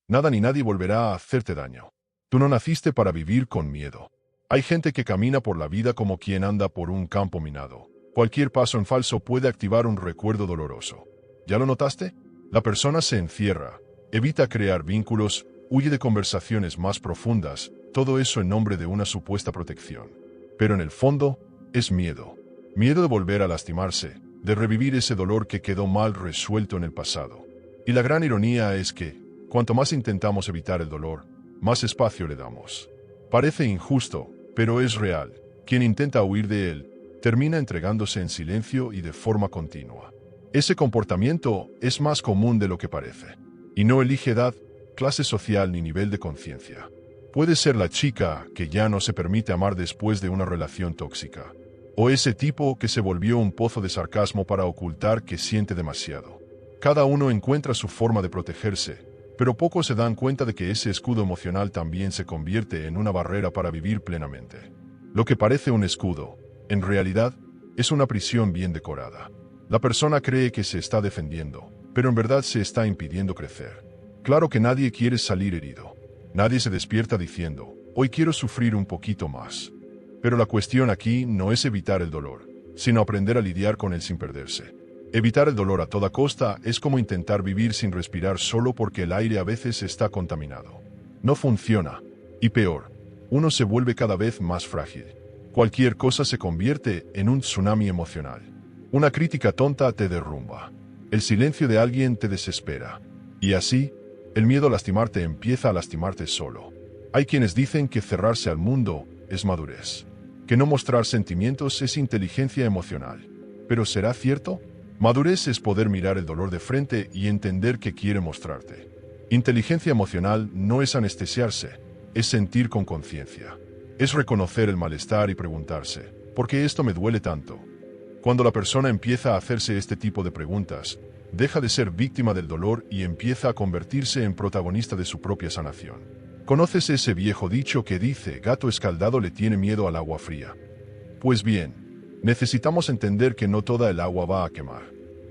Nada ni nadie volverá a hacerte daño. Tú no naciste para vivir con miedo. Hay gente que camina por la vida como quien anda por un campo minado. Cualquier paso en falso puede activar un recuerdo doloroso. ¿Ya lo notaste? La persona se encierra, evita crear vínculos, huye de conversaciones más profundas, todo eso en nombre de una supuesta protección. Pero en el fondo, es miedo. Miedo de volver a lastimarse, de revivir ese dolor que quedó mal resuelto en el pasado. Y la gran ironía es que, cuanto más intentamos evitar el dolor, más espacio le damos. Parece injusto, pero es real. Quien intenta huir de él, termina entregándose en silencio y de forma continua. Ese comportamiento es más común de lo que parece. Y no elige edad, clase social ni nivel de conciencia. Puede ser la chica que ya no se permite amar después de una relación tóxica. O ese tipo que se volvió un pozo de sarcasmo para ocultar que siente demasiado. Cada uno encuentra su forma de protegerse, pero pocos se dan cuenta de que ese escudo emocional también se convierte en una barrera para vivir plenamente. Lo que parece un escudo, en realidad, es una prisión bien decorada. La persona cree que se está defendiendo, pero en verdad se está impidiendo crecer. Claro que nadie quiere salir herido. Nadie se despierta diciendo, hoy quiero sufrir un poquito más. Pero la cuestión aquí no es evitar el dolor, sino aprender a lidiar con él sin perderse. Evitar el dolor a toda costa es como intentar vivir sin respirar solo porque el aire a veces está contaminado. No funciona. Y peor, uno se vuelve cada vez más frágil. Cualquier cosa se convierte en un tsunami emocional. Una crítica tonta te derrumba. El silencio de alguien te desespera. Y así, el miedo a lastimarte empieza a lastimarte solo. Hay quienes dicen que cerrarse al mundo es madurez. Que no mostrar sentimientos es inteligencia emocional. ¿Pero será cierto? Madurez es poder mirar el dolor de frente y entender qué quiere mostrarte. Inteligencia emocional no es anestesiarse, es sentir con conciencia. Es reconocer el malestar y preguntarse, ¿por qué esto me duele tanto? Cuando la persona empieza a hacerse este tipo de preguntas, deja de ser víctima del dolor y empieza a convertirse en protagonista de su propia sanación. ¿Conoces ese viejo dicho que dice, gato escaldado le tiene miedo al agua fría? Pues bien, necesitamos entender que no toda el agua va a quemar.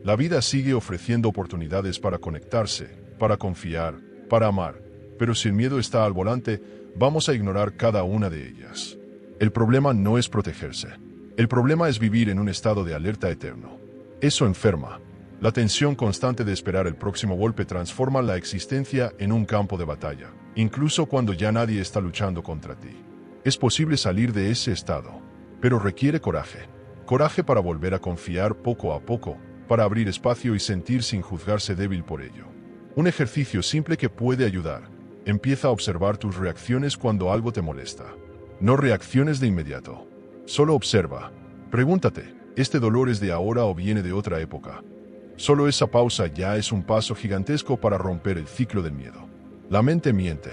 La vida sigue ofreciendo oportunidades para conectarse, para confiar, para amar, pero si el miedo está al volante, vamos a ignorar cada una de ellas. El problema no es protegerse. El problema es vivir en un estado de alerta eterno. Eso enferma. La tensión constante de esperar el próximo golpe transforma la existencia en un campo de batalla, incluso cuando ya nadie está luchando contra ti. Es posible salir de ese estado, pero requiere coraje. Coraje para volver a confiar poco a poco, para abrir espacio y sentir sin juzgarse débil por ello. Un ejercicio simple que puede ayudar. Empieza a observar tus reacciones cuando algo te molesta. No reacciones de inmediato. Solo observa. Pregúntate, ¿este dolor es de ahora o viene de otra época? Solo esa pausa ya es un paso gigantesco para romper el ciclo del miedo. La mente miente.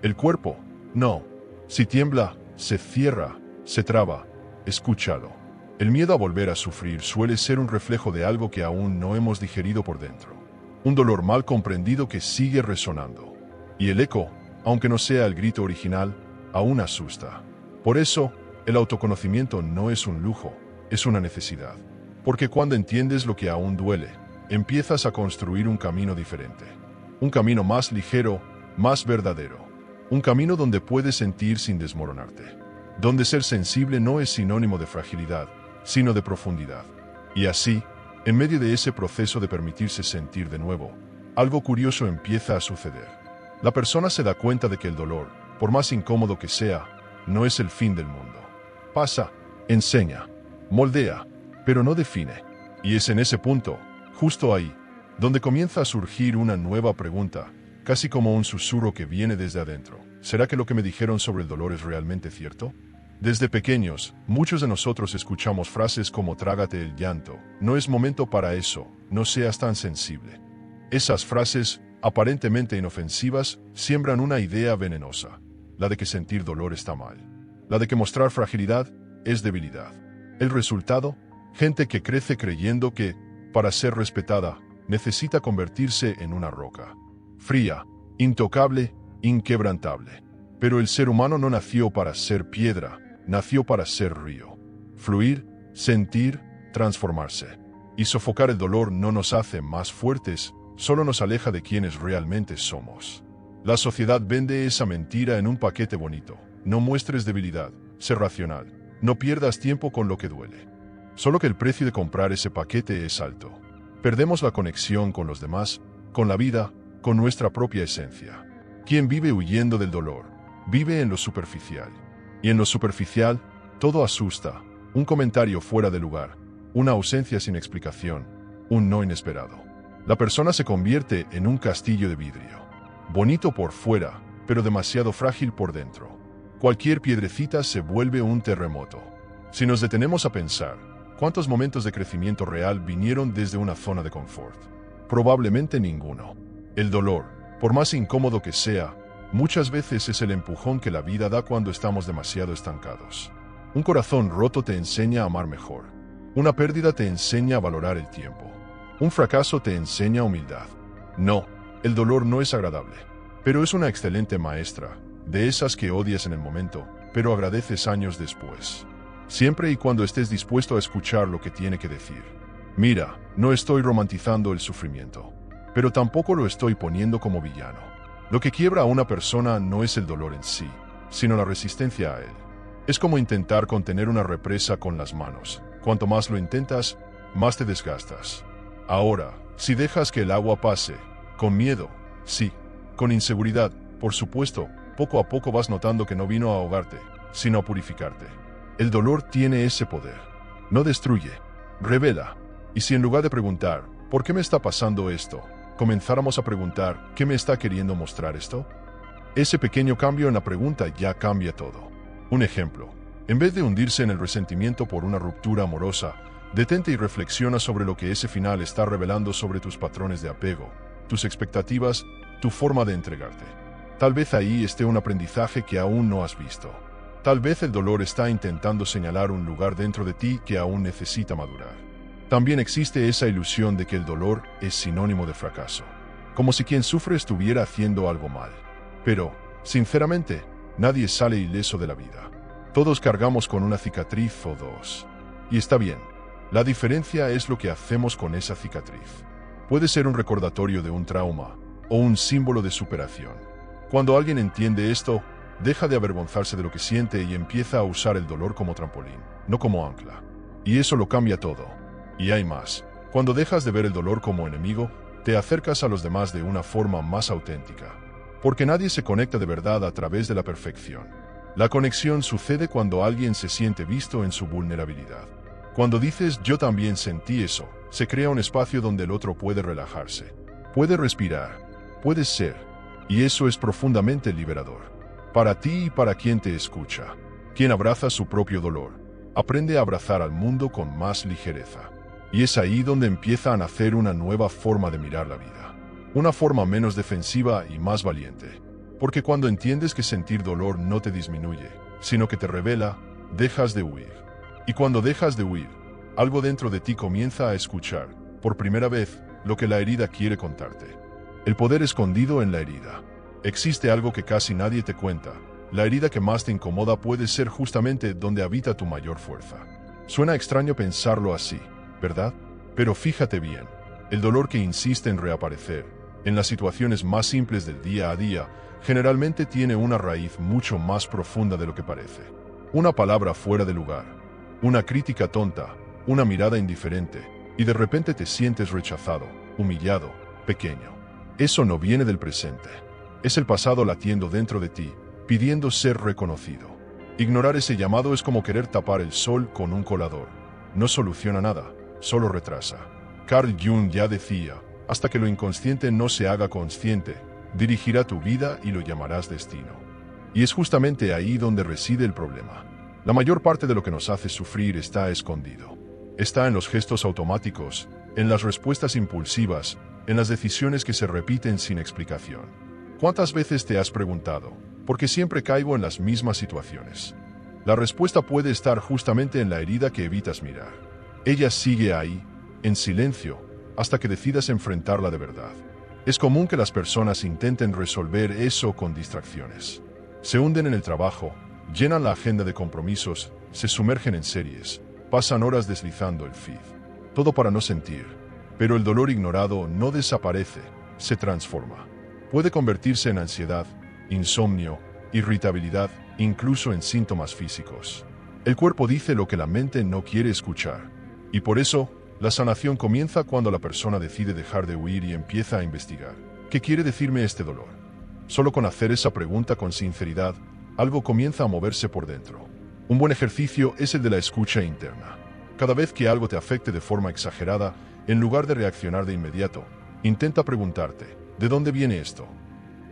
El cuerpo, no. Si tiembla, se cierra, se traba. Escúchalo. El miedo a volver a sufrir suele ser un reflejo de algo que aún no hemos digerido por dentro. Un dolor mal comprendido que sigue resonando. Y el eco, aunque no sea el grito original, aún asusta. Por eso, el autoconocimiento no es un lujo, es una necesidad. Porque cuando entiendes lo que aún duele, empiezas a construir un camino diferente. Un camino más ligero, más verdadero. Un camino donde puedes sentir sin desmoronarte. Donde ser sensible no es sinónimo de fragilidad, sino de profundidad. Y así, en medio de ese proceso de permitirse sentir de nuevo, algo curioso empieza a suceder. La persona se da cuenta de que el dolor, por más incómodo que sea, no es el fin del mundo. Pasa, enseña, moldea, pero no define. Y es en ese punto, justo ahí, donde comienza a surgir una nueva pregunta, casi como un susurro que viene desde adentro. ¿Será que lo que me dijeron sobre el dolor es realmente cierto? Desde pequeños, muchos de nosotros escuchamos frases como trágate el llanto, no es momento para eso, no seas tan sensible. Esas frases, aparentemente inofensivas, siembran una idea venenosa, la de que sentir dolor está mal, la de que mostrar fragilidad es debilidad. El resultado, gente que crece creyendo que, para ser respetada, necesita convertirse en una roca. Fría, intocable, inquebrantable. Pero el ser humano no nació para ser piedra, nació para ser río. Fluir, sentir, transformarse. Y sofocar el dolor no nos hace más fuertes, solo nos aleja de quienes realmente somos. La sociedad vende esa mentira en un paquete bonito. No muestres debilidad, sé racional, no pierdas tiempo con lo que duele. Solo que el precio de comprar ese paquete es alto. Perdemos la conexión con los demás, con la vida, con nuestra propia esencia. Quien vive huyendo del dolor, vive en lo superficial. Y en lo superficial, todo asusta, un comentario fuera de lugar, una ausencia sin explicación, un no inesperado. La persona se convierte en un castillo de vidrio, bonito por fuera, pero demasiado frágil por dentro. Cualquier piedrecita se vuelve un terremoto. Si nos detenemos a pensar, ¿cuántos momentos de crecimiento real vinieron desde una zona de confort? Probablemente ninguno. El dolor, por más incómodo que sea, muchas veces es el empujón que la vida da cuando estamos demasiado estancados. Un corazón roto te enseña a amar mejor. Una pérdida te enseña a valorar el tiempo. Un fracaso te enseña humildad. No, el dolor no es agradable, pero es una excelente maestra, de esas que odias en el momento, pero agradeces años después. Siempre y cuando estés dispuesto a escuchar lo que tiene que decir. Mira, no estoy romantizando el sufrimiento, pero tampoco lo estoy poniendo como villano. Lo que quiebra a una persona no es el dolor en sí, sino la resistencia a él. Es como intentar contener una represa con las manos. Cuanto más lo intentas, más te desgastas. Ahora, si dejas que el agua pase, con miedo, sí, con inseguridad, por supuesto, poco a poco vas notando que no vino a ahogarte, sino a purificarte. El dolor tiene ese poder. No destruye, revela. Y si en lugar de preguntar, ¿por qué me está pasando esto?, comenzáramos a preguntar, ¿qué me está queriendo mostrar esto? Ese pequeño cambio en la pregunta ya cambia todo. Un ejemplo. En vez de hundirse en el resentimiento por una ruptura amorosa, detente y reflexiona sobre lo que ese final está revelando sobre tus patrones de apego, tus expectativas, tu forma de entregarte. Tal vez ahí esté un aprendizaje que aún no has visto. Tal vez el dolor está intentando señalar un lugar dentro de ti que aún necesita madurar. También existe esa ilusión de que el dolor es sinónimo de fracaso, como si quien sufre estuviera haciendo algo mal. Pero, sinceramente, nadie sale ileso de la vida. Todos cargamos con una cicatriz o dos. Y está bien. La diferencia es lo que hacemos con esa cicatriz. Puede ser un recordatorio de un trauma o un símbolo de superación. Cuando alguien entiende esto, deja de avergonzarse de lo que siente y empieza a usar el dolor como trampolín, no como ancla. Y eso lo cambia todo. Y hay más. Cuando dejas de ver el dolor como enemigo, te acercas a los demás de una forma más auténtica. Porque nadie se conecta de verdad a través de la perfección. La conexión sucede cuando alguien se siente visto en su vulnerabilidad. Cuando dices yo también sentí eso, se crea un espacio donde el otro puede relajarse, puede respirar, puede ser, y eso es profundamente liberador. Para ti y para quien te escucha. Quien abraza su propio dolor, aprende a abrazar al mundo con más ligereza. Y es ahí donde empieza a nacer una nueva forma de mirar la vida. Una forma menos defensiva y más valiente. Porque cuando entiendes que sentir dolor no te disminuye, sino que te revela, dejas de huir. Y cuando dejas de huir, algo dentro de ti comienza a escuchar, por primera vez, lo que la herida quiere contarte. El poder escondido en la herida. Existe algo que casi nadie te cuenta. La herida que más te incomoda puede ser justamente donde habita tu mayor fuerza. Suena extraño pensarlo así, ¿verdad? Pero fíjate bien, el dolor que insiste en reaparecer, en las situaciones más simples del día a día, generalmente tiene una raíz mucho más profunda de lo que parece. Una palabra fuera de lugar, una crítica tonta, una mirada indiferente, y de repente te sientes rechazado, humillado, pequeño. Eso no viene del presente. Es el pasado latiendo dentro de ti, pidiendo ser reconocido. Ignorar ese llamado es como querer tapar el sol con un colador. No soluciona nada, solo retrasa. Carl Jung ya decía, hasta que lo inconsciente no se haga consciente, dirigirá tu vida y lo llamarás destino. Y es justamente ahí donde reside el problema. La mayor parte de lo que nos hace sufrir está escondido. Está en los gestos automáticos, en las respuestas impulsivas, en las decisiones que se repiten sin explicación. ¿Cuántas veces te has preguntado, por qué siempre caigo en las mismas situaciones? La respuesta puede estar justamente en la herida que evitas mirar. Ella sigue ahí, en silencio, hasta que decidas enfrentarla de verdad. Es común que las personas intenten resolver eso con distracciones. Se hunden en el trabajo, llenan la agenda de compromisos, se sumergen en series, pasan horas deslizando el feed. Todo para no sentir. Pero el dolor ignorado no desaparece, se transforma. Puede convertirse en ansiedad, insomnio, irritabilidad, incluso en síntomas físicos. El cuerpo dice lo que la mente no quiere escuchar. Y por eso, la sanación comienza cuando la persona decide dejar de huir y empieza a investigar. ¿Qué quiere decirme este dolor? Solo con hacer esa pregunta con sinceridad, algo comienza a moverse por dentro. Un buen ejercicio es el de la escucha interna. Cada vez que algo te afecte de forma exagerada, en lugar de reaccionar de inmediato, intenta preguntarte, ¿de dónde viene esto?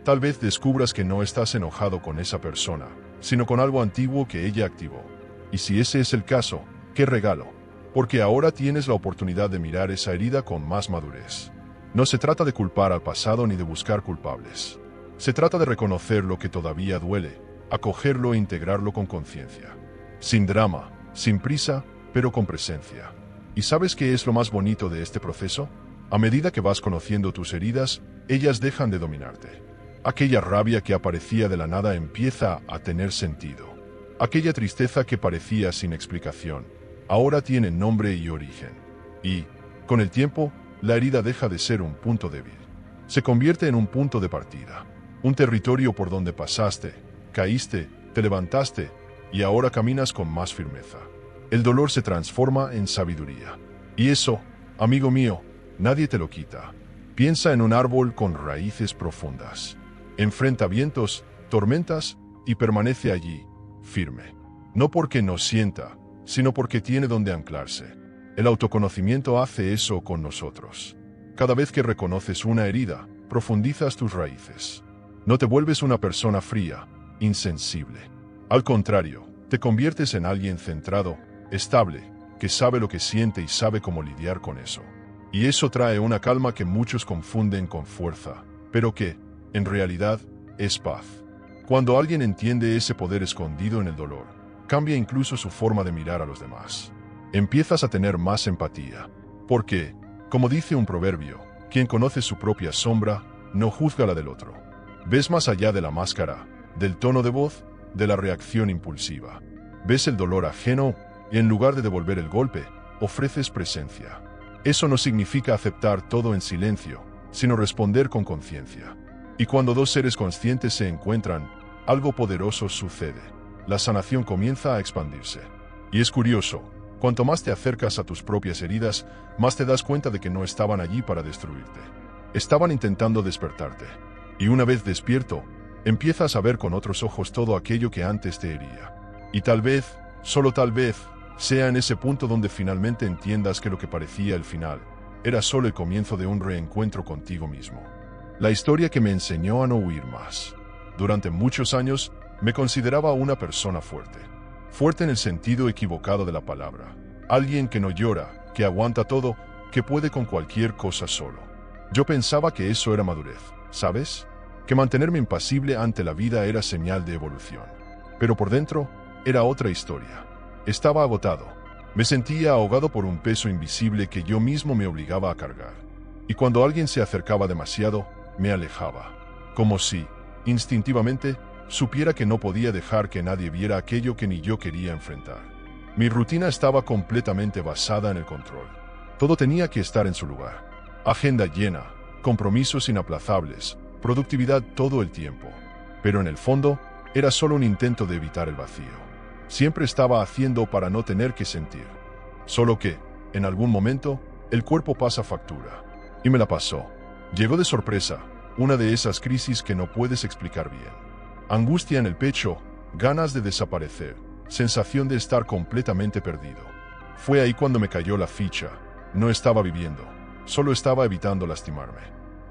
Tal vez descubras que no estás enojado con esa persona, sino con algo antiguo que ella activó. Y si ese es el caso, ¡qué regalo! Porque ahora tienes la oportunidad de mirar esa herida con más madurez. No se trata de culpar al pasado ni de buscar culpables. Se trata de reconocer lo que todavía duele, acogerlo e integrarlo con conciencia. Sin drama, sin prisa, pero con presencia. ¿Y sabes qué es lo más bonito de este proceso? A medida que vas conociendo tus heridas, ellas dejan de dominarte. Aquella rabia que aparecía de la nada empieza a tener sentido. Aquella tristeza que parecía sin explicación, ahora tiene nombre y origen. Y, con el tiempo, la herida deja de ser un punto débil. Se convierte en un punto de partida. Un territorio por donde pasaste, caíste, te levantaste, y ahora caminas con más firmeza. El dolor se transforma en sabiduría. Y eso, amigo mío, nadie te lo quita. Piensa en un árbol con raíces profundas. Enfrenta vientos, tormentas, y permanece allí, firme. No porque no sienta, sino porque tiene donde anclarse. El autoconocimiento hace eso con nosotros. Cada vez que reconoces una herida, profundizas tus raíces. No te vuelves una persona fría, insensible. Al contrario, te conviertes en alguien centrado, estable, que sabe lo que siente y sabe cómo lidiar con eso. Y eso trae una calma que muchos confunden con fuerza, pero que, en realidad, es paz. Cuando alguien entiende ese poder escondido en el dolor, cambia incluso su forma de mirar a los demás. Empiezas a tener más empatía, porque, como dice un proverbio, quien conoce su propia sombra, no juzga la del otro. Ves más allá de la máscara, del tono de voz, de la reacción impulsiva. Ves el dolor ajeno y en lugar de devolver el golpe, ofreces presencia. Eso no significa aceptar todo en silencio, sino responder con conciencia. Y cuando dos seres conscientes se encuentran, algo poderoso sucede. La sanación comienza a expandirse. Y es curioso, cuanto más te acercas a tus propias heridas, más te das cuenta de que no estaban allí para destruirte. Estaban intentando despertarte. Y una vez despierto, empiezas a ver con otros ojos todo aquello que antes te hería. Y tal vez, solo tal vez, sea en ese punto donde finalmente entiendas que lo que parecía el final, era solo el comienzo de un reencuentro contigo mismo. La historia que me enseñó a no huir más. Durante muchos años, me consideraba una persona fuerte. Fuerte en el sentido equivocado de la palabra. Alguien que no llora, que aguanta todo, que puede con cualquier cosa solo. Yo pensaba que eso era madurez, ¿sabes? Que mantenerme impasible ante la vida era señal de evolución. Pero por dentro, era otra historia. Estaba agotado. Me sentía ahogado por un peso invisible que yo mismo me obligaba a cargar. Y cuando alguien se acercaba demasiado, me alejaba. Como si, instintivamente, supiera que no podía dejar que nadie viera aquello que ni yo quería enfrentar. Mi rutina estaba completamente basada en el control. Todo tenía que estar en su lugar. Agenda llena, compromisos inaplazables, productividad todo el tiempo. Pero en el fondo, era solo un intento de evitar el vacío. Siempre estaba haciendo para no tener que sentir. Solo que, en algún momento, el cuerpo pasa factura. Y me la pasó. Llegó de sorpresa, una de esas crisis que no puedes explicar bien. Angustia en el pecho, ganas de desaparecer, sensación de estar completamente perdido. Fue ahí cuando me cayó la ficha. No estaba viviendo, solo estaba evitando lastimarme.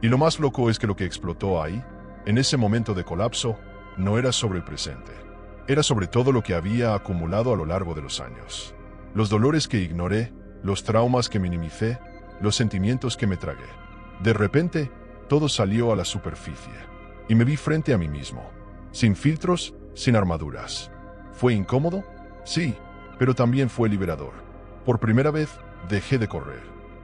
Y lo más loco es que lo que explotó ahí, en ese momento de colapso, no era sobre el presente. Era sobre todo lo que había acumulado a lo largo de los años. Los dolores que ignoré, los traumas que minimicé, los sentimientos que me tragué. De repente, todo salió a la superficie. Y me vi frente a mí mismo. Sin filtros, sin armaduras. ¿Fue incómodo? Sí, pero también fue liberador. Por primera vez, dejé de correr.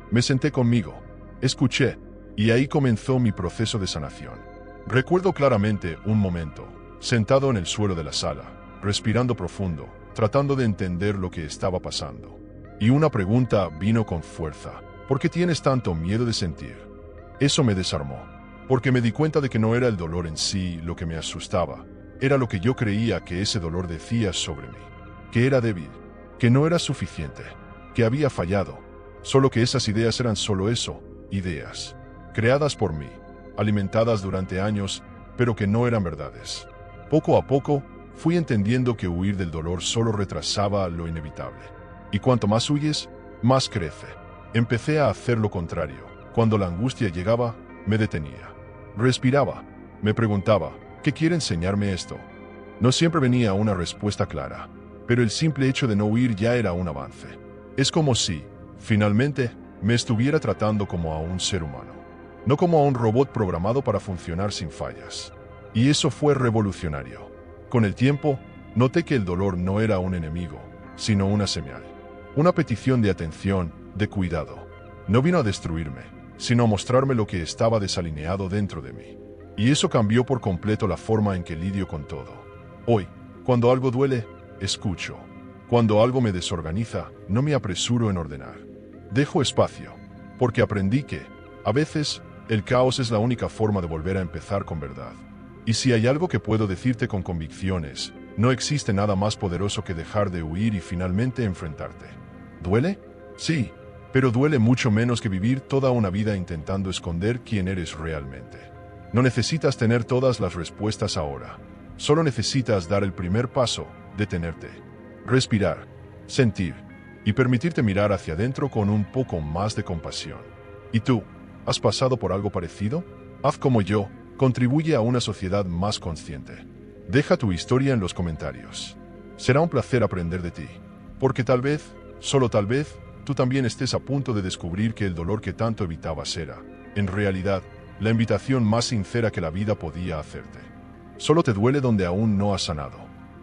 Me senté conmigo, escuché, y ahí comenzó mi proceso de sanación. Recuerdo claramente un momento, sentado en el suelo de la sala, respirando profundo, tratando de entender lo que estaba pasando. Y una pregunta vino con fuerza. ¿Por qué tienes tanto miedo de sentir? Eso me desarmó. porque me di cuenta de que no era el dolor en sí lo que me asustaba, era lo que yo creía que ese dolor decía sobre mí, que era débil, que no era suficiente, que había fallado, solo que esas ideas eran solo eso, ideas, creadas por mí, alimentadas durante años, pero que no eran verdades. Poco a poco, fui entendiendo que huir del dolor solo retrasaba lo inevitable. Y cuanto más huyes, más crece. Empecé a hacer lo contrario. Cuando la angustia llegaba, me detenía. Respiraba. Me preguntaba, ¿qué quiere enseñarme esto? No siempre venía una respuesta clara, pero el simple hecho de no huir ya era un avance. Es como si, finalmente, me estuviera tratando como a un ser humano, no como a un robot programado para funcionar sin fallas. Y eso fue revolucionario. Con el tiempo, noté que el dolor no era un enemigo, sino una señal. Una petición de atención, de cuidado. No vino a destruirme, sino a mostrarme lo que estaba desalineado dentro de mí. Y eso cambió por completo la forma en que lidio con todo. Hoy, cuando algo duele, escucho. Cuando algo me desorganiza, no me apresuro en ordenar. Dejo espacio, porque aprendí que, a veces, el caos es la única forma de volver a empezar con verdad. Y si hay algo que puedo decirte con convicciones, no existe nada más poderoso que dejar de huir y finalmente enfrentarte. ¿Duele? Sí, pero duele mucho menos que vivir toda una vida intentando esconder quién eres realmente. No necesitas tener todas las respuestas ahora. Solo necesitas dar el primer paso, detenerte, respirar, sentir y permitirte mirar hacia adentro con un poco más de compasión. ¿Y tú? ¿Has pasado por algo parecido? Haz como yo. Contribuye a una sociedad más consciente. Deja tu historia en los comentarios. Será un placer aprender de ti, porque tal vez, solo tal vez, tú también estés a punto de descubrir que el dolor que tanto evitabas era, en realidad, la invitación más sincera que la vida podía hacerte. Solo te duele donde aún no has sanado.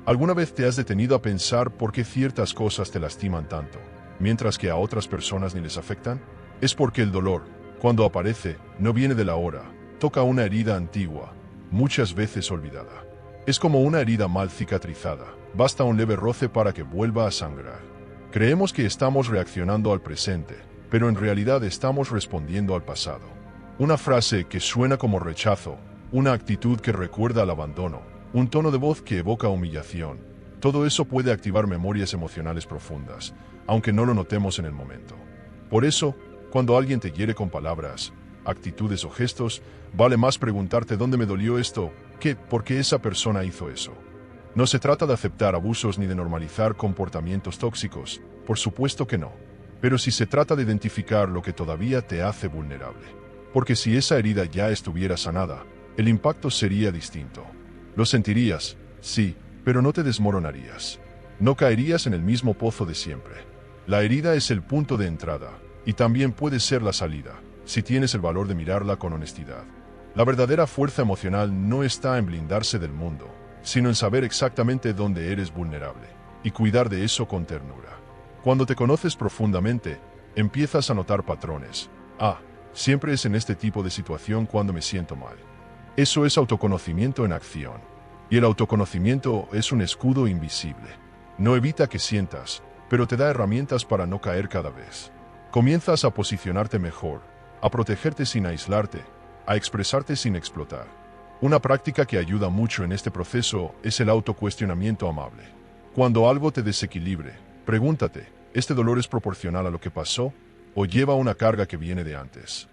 ¿Alguna vez te has detenido a pensar por qué ciertas cosas te lastiman tanto, mientras que a otras personas ni les afectan? Es porque el dolor, cuando aparece, no viene de la hora. Toca una herida antigua, muchas veces olvidada. Es como una herida mal cicatrizada, basta un leve roce para que vuelva a sangrar. Creemos que estamos reaccionando al presente, pero en realidad estamos respondiendo al pasado. Una frase que suena como rechazo, una actitud que recuerda al abandono, un tono de voz que evoca humillación. Todo eso puede activar memorias emocionales profundas, aunque no lo notemos en el momento. Por eso, cuando alguien te hiere con palabras, actitudes o gestos, vale más preguntarte dónde me dolió esto que por qué esa persona hizo eso. No se trata de aceptar abusos ni de normalizar comportamientos tóxicos, por supuesto que no. Pero sí se trata de identificar lo que todavía te hace vulnerable. Porque si esa herida ya estuviera sanada, el impacto sería distinto. Lo sentirías, sí, pero no te desmoronarías. No caerías en el mismo pozo de siempre. La herida es el punto de entrada, y también puede ser la salida, si tienes el valor de mirarla con honestidad. La verdadera fuerza emocional no está en blindarse del mundo, sino en saber exactamente dónde eres vulnerable, y cuidar de eso con ternura. Cuando te conoces profundamente, empiezas a notar patrones. Siempre es en este tipo de situación cuando me siento mal. Eso es autoconocimiento en acción. Y el autoconocimiento es un escudo invisible. No evita que sientas, pero te da herramientas para no caer cada vez. Comienzas a posicionarte mejor, a protegerte sin aislarte, a expresarte sin explotar. Una práctica que ayuda mucho en este proceso es el autocuestionamiento amable. Cuando algo te desequilibre, pregúntate, ¿este dolor es proporcional a lo que pasó o lleva una carga que viene de antes?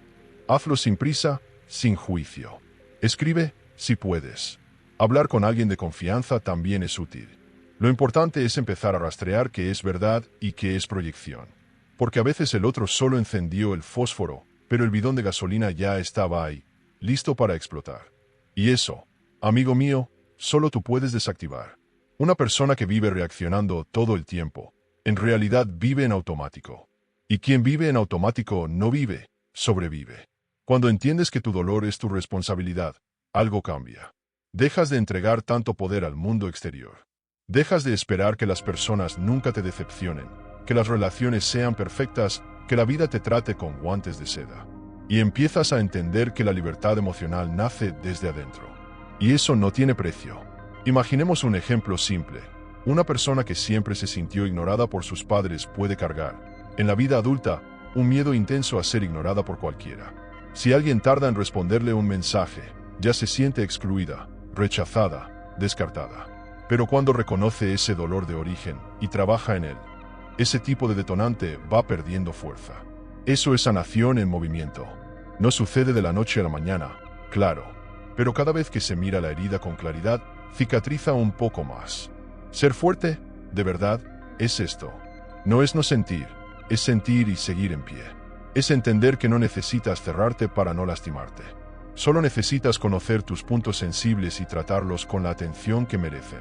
Hazlo sin prisa, sin juicio. Escribe, si puedes. Hablar con alguien de confianza también es útil. Lo importante es empezar a rastrear qué es verdad y qué es proyección. Porque a veces el otro solo encendió el fósforo, pero el bidón de gasolina ya estaba ahí, listo para explotar. Y eso, amigo mío, solo tú puedes desactivar. Una persona que vive reaccionando todo el tiempo, en realidad vive en automático. Y quien vive en automático no vive, sobrevive. Cuando entiendes que tu dolor es tu responsabilidad, algo cambia. Dejas de entregar tanto poder al mundo exterior. Dejas de esperar que las personas nunca te decepcionen, que las relaciones sean perfectas, que la vida te trate con guantes de seda. Y empiezas a entender que la libertad emocional nace desde adentro. Y eso no tiene precio. Imaginemos un ejemplo simple. Una persona que siempre se sintió ignorada por sus padres puede cargar, en la vida adulta, un miedo intenso a ser ignorada por cualquiera. Si alguien tarda en responderle un mensaje, ya se siente excluida, rechazada, descartada. Pero cuando reconoce ese dolor de origen y trabaja en él, ese tipo de detonante va perdiendo fuerza. Eso es sanación en movimiento. No sucede de la noche a la mañana, claro, pero cada vez que se mira la herida con claridad, cicatriza un poco más. Ser fuerte, de verdad, es esto. No es no sentir, es sentir y seguir en pie. Es entender que no necesitas cerrarte para no lastimarte. Solo necesitas conocer tus puntos sensibles y tratarlos con la atención que merecen.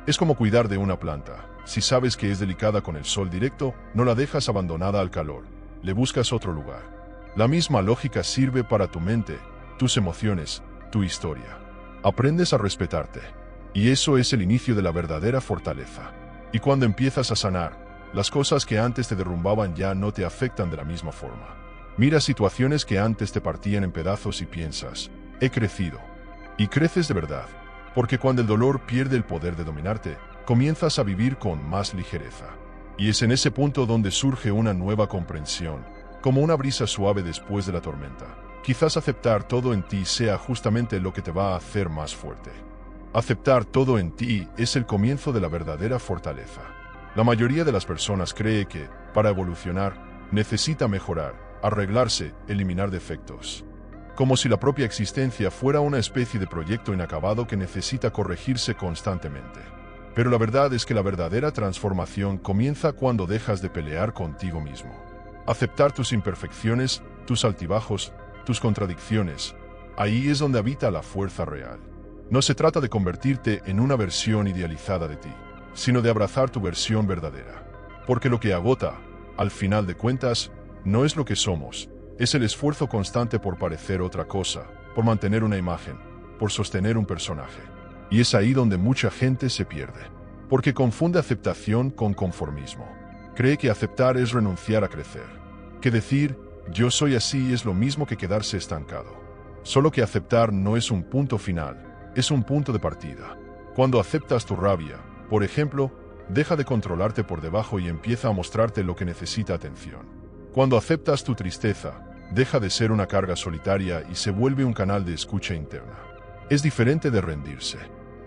Es como cuidar de una planta. Si sabes que es delicada con el sol directo, no la dejas abandonada al calor. Le buscas otro lugar. La misma lógica sirve para tu mente, tus emociones, tu historia. Aprendes a respetarte. Y eso es el inicio de la verdadera fortaleza. Y cuando empiezas a sanar, las cosas que antes te derrumbaban ya no te afectan de la misma forma. Mira situaciones que antes te partían en pedazos y piensas, he crecido. Y creces de verdad. Porque cuando el dolor pierde el poder de dominarte, comienzas a vivir con más ligereza. Y es en ese punto donde surge una nueva comprensión, como una brisa suave después de la tormenta. Quizás aceptar todo en ti sea justamente lo que te va a hacer más fuerte. Aceptar todo en ti es el comienzo de la verdadera fortaleza. La mayoría de las personas cree que, para evolucionar, necesita mejorar, arreglarse, eliminar defectos. Como si la propia existencia fuera una especie de proyecto inacabado que necesita corregirse constantemente. Pero la verdad es que la verdadera transformación comienza cuando dejas de pelear contigo mismo. Aceptar tus imperfecciones, tus altibajos, tus contradicciones, ahí es donde habita la fuerza real. No se trata de convertirte en una versión idealizada de ti, sino de abrazar tu versión verdadera. Porque lo que agota, al final de cuentas, no es lo que somos, es el esfuerzo constante por parecer otra cosa, por mantener una imagen, por sostener un personaje. Y es ahí donde mucha gente se pierde. Porque confunde aceptación con conformismo. Cree que aceptar es renunciar a crecer. Que decir, yo soy así es lo mismo que quedarse estancado. Solo que aceptar no es un punto final, es un punto de partida. Cuando aceptas tu rabia, por ejemplo, deja de controlarte por debajo y empieza a mostrarte lo que necesita atención. Cuando aceptas tu tristeza, deja de ser una carga solitaria y se vuelve un canal de escucha interna. Es diferente de rendirse.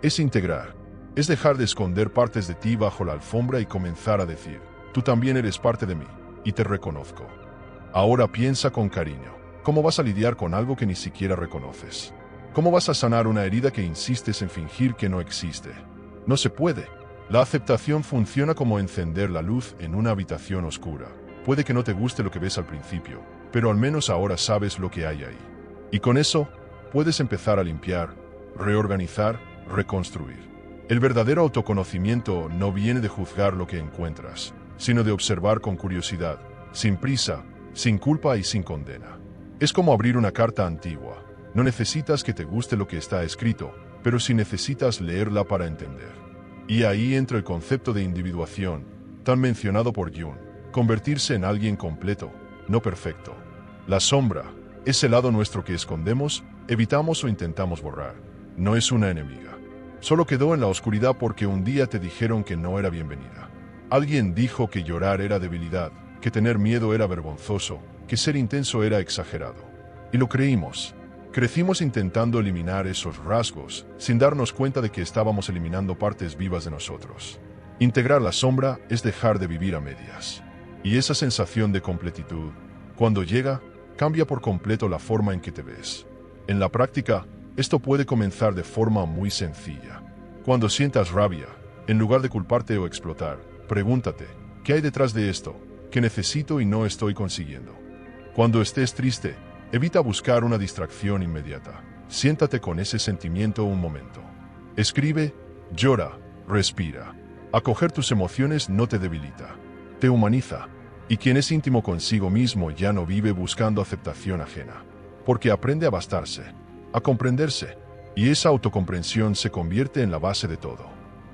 Es integrar. Es dejar de esconder partes de ti bajo la alfombra y comenzar a decir, tú también eres parte de mí, y te reconozco. Ahora piensa con cariño. ¿Cómo vas a lidiar con algo que ni siquiera reconoces? ¿Cómo vas a sanar una herida que insistes en fingir que no existe? No se puede. La aceptación funciona como encender la luz en una habitación oscura. Puede que no te guste lo que ves al principio, pero al menos ahora sabes lo que hay ahí. Y con eso, puedes empezar a limpiar, reorganizar, reconstruir. El verdadero autoconocimiento no viene de juzgar lo que encuentras, sino de observar con curiosidad, sin prisa, sin culpa y sin condena. Es como abrir una carta antigua. No necesitas que te guste lo que está escrito, pero sí necesitas leerla para entender. Y ahí entra el concepto de individuación, tan mencionado por Jung, convertirse en alguien completo, no perfecto. La sombra, ese lado nuestro que escondemos, evitamos o intentamos borrar. No es una enemiga. Solo quedó en la oscuridad porque un día te dijeron que no era bienvenida. Alguien dijo que llorar era debilidad, que tener miedo era vergonzoso, que ser intenso era exagerado. Y lo creímos. Crecimos intentando eliminar esos rasgos, sin darnos cuenta de que estábamos eliminando partes vivas de nosotros. Integrar la sombra es dejar de vivir a medias. Y esa sensación de completitud, cuando llega, cambia por completo la forma en que te ves. En la práctica, esto puede comenzar de forma muy sencilla. Cuando sientas rabia, en lugar de culparte o explotar, pregúntate, ¿qué hay detrás de esto? ¿Qué necesito y no estoy consiguiendo? Cuando estés triste, evita buscar una distracción inmediata. Siéntate con ese sentimiento un momento. Escribe, llora, respira. Acoger tus emociones no te debilita, te humaniza. Y quien es íntimo consigo mismo ya no vive buscando aceptación ajena, porque aprende a bastarse, a comprenderse, y esa autocomprensión se convierte en la base de todo.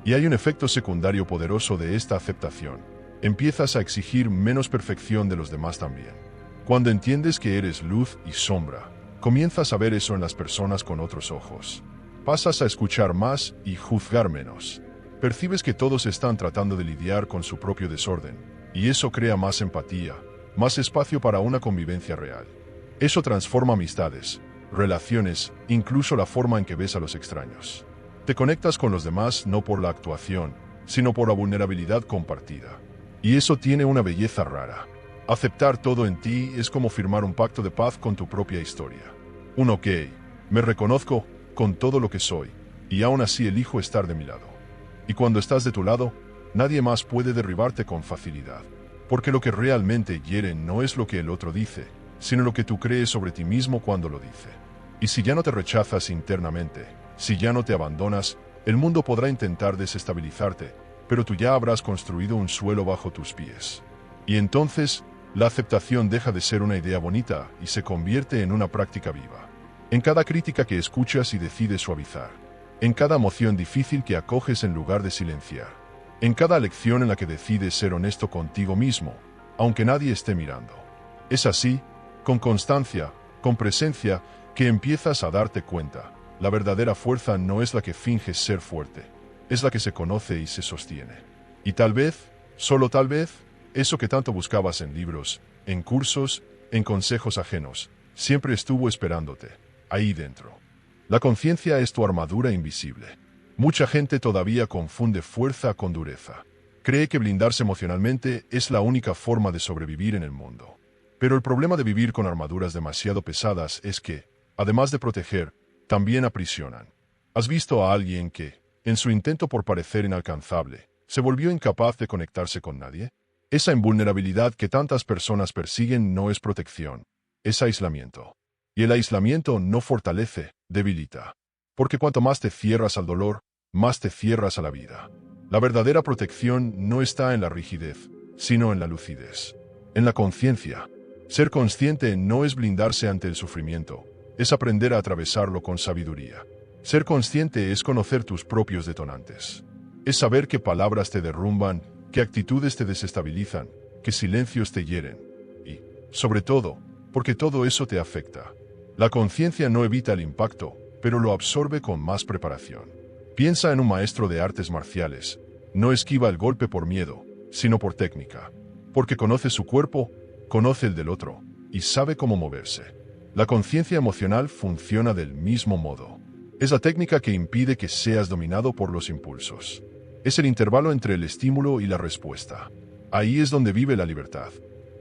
Y hay un efecto secundario poderoso de esta aceptación. Empiezas a exigir menos perfección de los demás también. Cuando entiendes que eres luz y sombra, comienzas a ver eso en las personas con otros ojos. Pasas a escuchar más y juzgar menos. Percibes que todos están tratando de lidiar con su propio desorden, y eso crea más empatía, más espacio para una convivencia real. Eso transforma amistades, relaciones, incluso la forma en que ves a los extraños. Te conectas con los demás no por la actuación, sino por la vulnerabilidad compartida. Y eso tiene una belleza rara. Aceptar todo en ti es como firmar un pacto de paz con tu propia historia. Un ok, me reconozco con todo lo que soy, y aún así elijo estar de mi lado. Y cuando estás de tu lado, nadie más puede derribarte con facilidad. Porque lo que realmente hiere no es lo que el otro dice, sino lo que tú crees sobre ti mismo cuando lo dice. Y si ya no te rechazas internamente, si ya no te abandonas, el mundo podrá intentar desestabilizarte, pero tú ya habrás construido un suelo bajo tus pies. Y entonces, la aceptación deja de ser una idea bonita y se convierte en una práctica viva. En cada crítica que escuchas y decides suavizar. En cada emoción difícil que acoges en lugar de silenciar. En cada lección en la que decides ser honesto contigo mismo, aunque nadie esté mirando. Es así, con constancia, con presencia, que empiezas a darte cuenta. La verdadera fuerza no es la que finges ser fuerte, es la que se conoce y se sostiene. Y tal vez, solo tal vez, eso que tanto buscabas en libros, en cursos, en consejos ajenos, siempre estuvo esperándote, ahí dentro. La conciencia es tu armadura invisible. Mucha gente todavía confunde fuerza con dureza. Cree que blindarse emocionalmente es la única forma de sobrevivir en el mundo. Pero el problema de vivir con armaduras demasiado pesadas es que, además de proteger, también aprisionan. ¿Has visto a alguien que, en su intento por parecer inalcanzable, se volvió incapaz de conectarse con nadie? Esa invulnerabilidad que tantas personas persiguen no es protección, es aislamiento. Y el aislamiento no fortalece, debilita. Porque cuanto más te cierras al dolor, más te cierras a la vida. La verdadera protección no está en la rigidez, sino en la lucidez, en la conciencia. Ser consciente no es blindarse ante el sufrimiento, es aprender a atravesarlo con sabiduría. Ser consciente es conocer tus propios detonantes. Es saber qué palabras te derrumban, qué actitudes te desestabilizan, qué silencios te hieren. Y, sobre todo, porque todo eso te afecta. La conciencia no evita el impacto, pero lo absorbe con más preparación. Piensa en un maestro de artes marciales. No esquiva el golpe por miedo, sino por técnica. Porque conoce su cuerpo, conoce el del otro, y sabe cómo moverse. La conciencia emocional funciona del mismo modo. Es la técnica que impide que seas dominado por los impulsos. Es el intervalo entre el estímulo y la respuesta. Ahí es donde vive la libertad.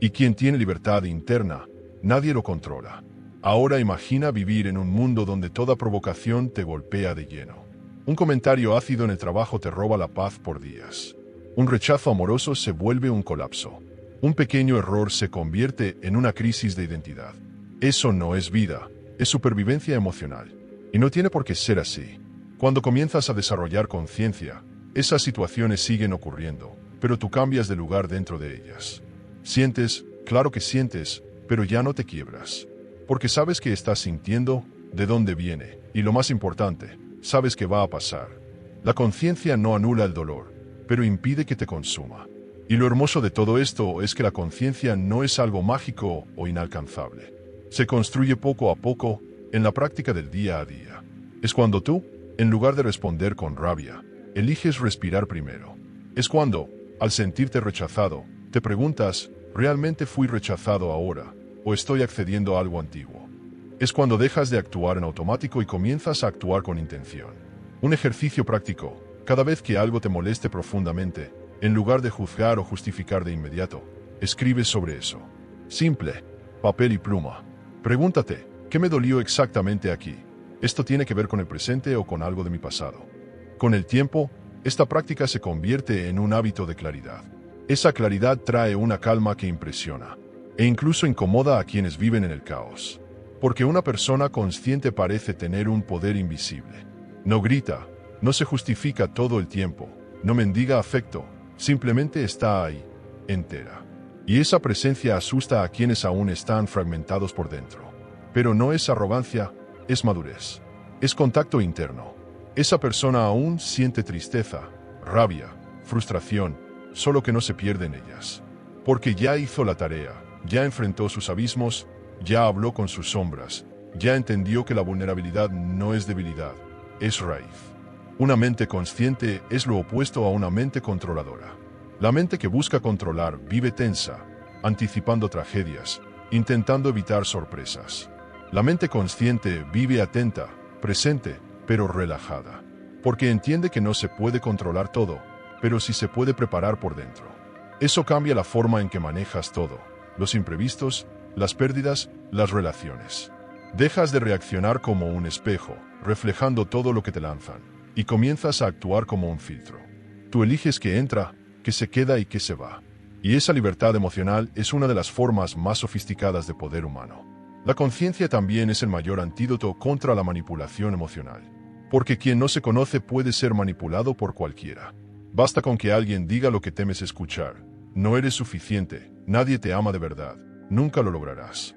Y quien tiene libertad interna, nadie lo controla. Ahora imagina vivir en un mundo donde toda provocación te golpea de lleno. Un comentario ácido en el trabajo te roba la paz por días. Un rechazo amoroso se vuelve un colapso. Un pequeño error se convierte en una crisis de identidad. Eso no es vida, es supervivencia emocional. Y no tiene por qué ser así. Cuando comienzas a desarrollar conciencia, esas situaciones siguen ocurriendo, pero tú cambias de lugar dentro de ellas. Sientes, claro que sientes, pero ya no te quiebras. Porque sabes que estás sintiendo, de dónde viene, y lo más importante, sabes que va a pasar. La conciencia no anula el dolor, pero impide que te consuma. Y lo hermoso de todo esto es que la conciencia no es algo mágico o inalcanzable. Se construye poco a poco, en la práctica del día a día. Es cuando tú, en lugar de responder con rabia, eliges respirar primero. Es cuando, al sentirte rechazado, te preguntas, ¿realmente fui rechazado ahora, o estoy accediendo a algo antiguo? Es cuando dejas de actuar en automático y comienzas a actuar con intención. Un ejercicio práctico, cada vez que algo te moleste profundamente, en lugar de juzgar o justificar de inmediato, escribes sobre eso. Simple, papel y pluma. Pregúntate, ¿qué me dolió exactamente aquí? ¿Esto tiene que ver con el presente o con algo de mi pasado? Con el tiempo, esta práctica se convierte en un hábito de claridad. Esa claridad trae una calma que impresiona, e incluso incomoda a quienes viven en el caos. Porque una persona consciente parece tener un poder invisible. No grita, no se justifica todo el tiempo, no mendiga afecto, simplemente está ahí, entera. Y esa presencia asusta a quienes aún están fragmentados por dentro. Pero no es arrogancia, es madurez. Es contacto interno. Esa persona aún siente tristeza, rabia, frustración, solo que no se pierde en ellas. Porque ya hizo la tarea, ya enfrentó sus abismos, ya habló con sus sombras, ya entendió que la vulnerabilidad no es debilidad, es raíz. Una mente consciente es lo opuesto a una mente controladora. La mente que busca controlar vive tensa, anticipando tragedias, intentando evitar sorpresas. La mente consciente vive atenta, presente, pero relajada, porque entiende que no se puede controlar todo, pero sí se puede preparar por dentro. Eso cambia la forma en que manejas todo, los imprevistos, las pérdidas, las relaciones. Dejas de reaccionar como un espejo, reflejando todo lo que te lanzan, y comienzas a actuar como un filtro. Tú eliges qué entra, qué se queda y qué se va. Y esa libertad emocional es una de las formas más sofisticadas de poder humano. La conciencia también es el mayor antídoto contra la manipulación emocional. Porque quien no se conoce puede ser manipulado por cualquiera. Basta con que alguien diga lo que temes escuchar. No eres suficiente, nadie te ama de verdad, nunca lo lograrás.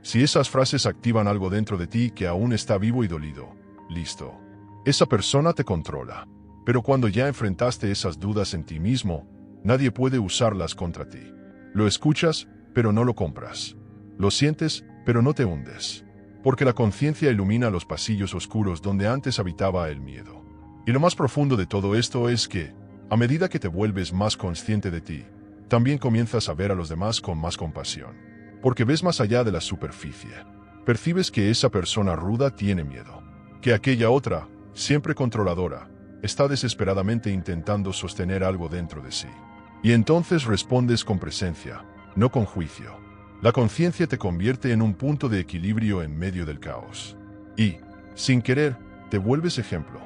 Si esas frases activan algo dentro de ti que aún está vivo y dolido, listo. Esa persona te controla. Pero cuando ya enfrentaste esas dudas en ti mismo, nadie puede usarlas contra ti. Lo escuchas, pero no lo compras. Lo sientes, pero no te hundes. Porque la conciencia ilumina los pasillos oscuros donde antes habitaba el miedo. Y lo más profundo de todo esto es que, a medida que te vuelves más consciente de ti, también comienzas a ver a los demás con más compasión. Porque ves más allá de la superficie. Percibes que esa persona ruda tiene miedo. Que aquella otra, siempre controladora, está desesperadamente intentando sostener algo dentro de sí. Y entonces respondes con presencia, no con juicio. La conciencia te convierte en un punto de equilibrio en medio del caos. Y, sin querer, te vuelves ejemplo.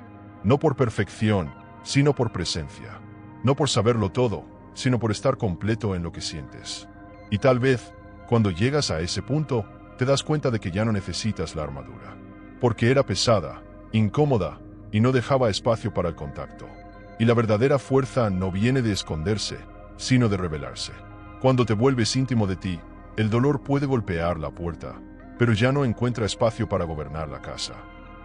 No por perfección, sino por presencia. No por saberlo todo, sino por estar completo en lo que sientes. Y tal vez, cuando llegas a ese punto, te das cuenta de que ya no necesitas la armadura. Porque era pesada, incómoda, y no dejaba espacio para el contacto. Y la verdadera fuerza no viene de esconderse, sino de revelarse. Cuando te vuelves íntimo de ti, el dolor puede golpear la puerta, pero ya no encuentra espacio para gobernar la casa.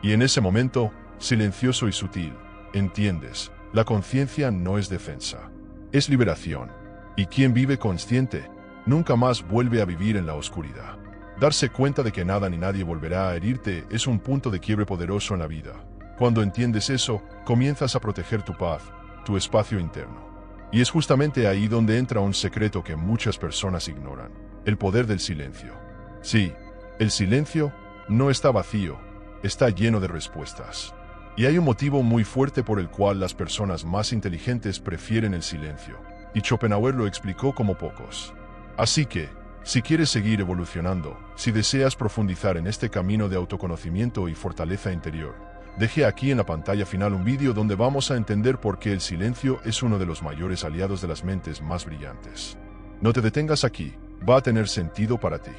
Y en ese momento, silencioso y sutil, entiendes, la conciencia no es defensa, es liberación. Y quien vive consciente, nunca más vuelve a vivir en la oscuridad. Darse cuenta de que nada ni nadie volverá a herirte es un punto de quiebre poderoso en la vida. Cuando entiendes eso, comienzas a proteger tu paz, tu espacio interno. Y es justamente ahí donde entra un secreto que muchas personas ignoran: el poder del silencio. Sí, el silencio no está vacío, está lleno de respuestas. Y hay un motivo muy fuerte por el cual las personas más inteligentes prefieren el silencio, y Schopenhauer lo explicó como pocos. Así que, si quieres seguir evolucionando, si deseas profundizar en este camino de autoconocimiento y fortaleza interior, dejé aquí en la pantalla final un vídeo donde vamos a entender por qué el silencio es uno de los mayores aliados de las mentes más brillantes. No te detengas aquí, va a tener sentido para ti.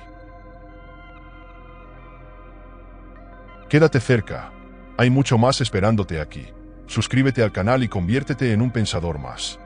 Quédate cerca, hay mucho más esperándote aquí. Suscríbete al canal y conviértete en un pensador más.